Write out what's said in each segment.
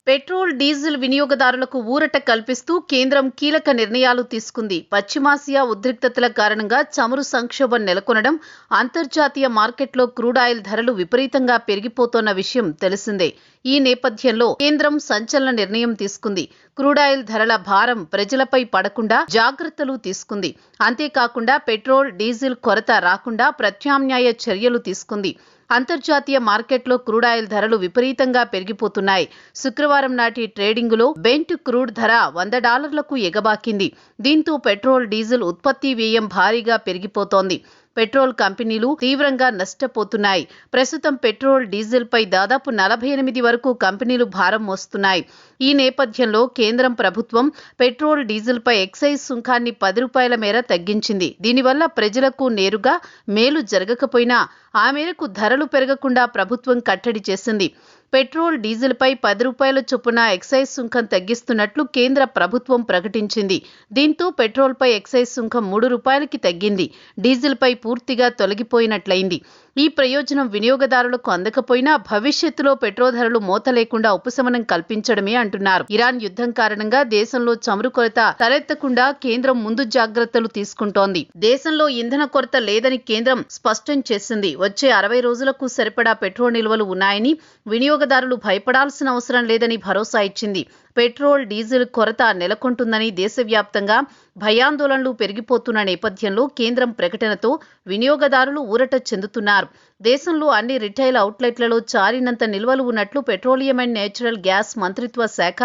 Petrol, diesel వినియోగదారులకు ఊరట కల్పిస్తూ కేంద్రం కీలక నిర్ణయాలు తీసుకుంది. పశ్చిమాసియా ఉద్రిక్తతల కారణంగా చమురు సంక్షోభం నెలకొనడం, అంతర్జాతీయ మార్కెట్లో క్రూడ్ ఆయిల్ ధరలు విపరీతంగా పెరిగిపోతోన్న విషయం తెలిసిందే. ఈ నేపథ్యంలో కేంద్రం సంచలన నిర్ణయం తీసుకుంది. క్రూడ్ ఆయిల్ ధరల భారం ప్రజలపై పడకుండా జాగ్రత్తలు తీసుకుంది. అంతేకాకుండా పెట్రోల్, డీజిల్ కొరత రాకుండా ప్రత్యామ్నాయ చర్యలు తీసుకుంది. అంతర్జాతీయ మార్కెట్లో క్రూడ్ ఆయిల్ ధరలు విపరీతంగా పెరిగిపోతున్నాయి. శుక్రవారం నాటి ట్రేడింగులో బెంట్ క్రూడ్ ధర $100లకు ఎగబాకింది. దీంతో పెట్రోల్, డీజిల్ ఉత్పత్తి వ్యయం భారీగా పెరిగిపోతోంది. పెట్రోల్ కంపెనీలు తీవ్రంగా నష్టపోతున్నాయి. ప్రస్తుతం పెట్రోల్, డీజిల్ పై దాదాపు 48 వరకు కంపెనీలు భారం మోస్తున్నాయి. ఈ నేపథ్యంలో కేంద్రం ప్రభుత్వం పెట్రోల్, డీజిల్ పై ఎక్సైజ్ సుంకాన్ని ₹10 మేర తగ్గించింది. దీనివల్ల ప్రజలకు నేరుగా మేలు జరగకపోయినా ఆ మేరకు ధరలు పెరగకుండా ప్రభుత్వం కట్టడి చేసింది. పెట్రోల్, డీజిల్ పై ₹10 చొప్పున ఎక్సైజ్ సుంకం తగ్గిస్తున్నట్లు కేంద్ర ప్రభుత్వం ప్రకటించింది. దీంతో పెట్రోల్ పై ఎక్సైజ్ సుంకం ₹3కి తగ్గింది. డీజిల్ పై పూర్తిగా తొలగిపోయినట్లయింది. ఈ ప్రయోజనం వినియోగదారులకు అందకపోయినా భవిష్యత్తులో పెట్రోల్ ధరలు మోత లేకుండా ఉపశమనం కల్పించడమే అంటున్నారు. ఇరాన్ యుద్ధం కారణంగా దేశంలో చమురు కొరత తలెత్తకుండా కేంద్రం ముందు జాగ్రత్తలు తీసుకుంటోంది. దేశంలో ఇంధన కొరత లేదని కేంద్రం స్పష్టం చేసింది. వచ్చే 60 రోజులకు సరిపడా పెట్రోల్ నిల్వలు ఉన్నాయని, వినియోగదారులు భయపడాల్సిన అవసరం లేదని భరోసా ఇచ్చింది. పెట్రోల్, డీజిల్ కొరత నెలకొంటుందని దేశవ్యాప్తంగా భయాందోళనలు పెరిగిపోతున్న నేపథ్యంలో కేంద్రం ప్రకటనతో వినియోగదారులు ఊరట చెందుతున్నారు. దేశంలో అన్ని రిటైల్ అవుట్లెట్లలో చాలినంత నిల్వలు ఉన్నట్లు పెట్రోలియం అండ్ నేచురల్ గ్యాస్ మంత్రిత్వ శాఖ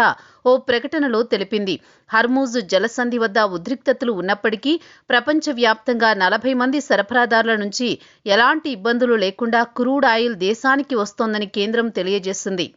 ఓ ప్రకటనలో తెలిపింది. హర్మూజ్ జలసంధి వద్ద ఉద్రిక్తతలు ఉన్నప్పటికీ ప్రపంచవ్యాప్తంగా 40 మంది సరఫరాదారుల నుంచి ఎలాంటి ఇబ్బందులు లేకుండా క్రూడ్ ఆయిల్ దేశానికి వస్తోందని కేంద్రం తెలియజేసింది.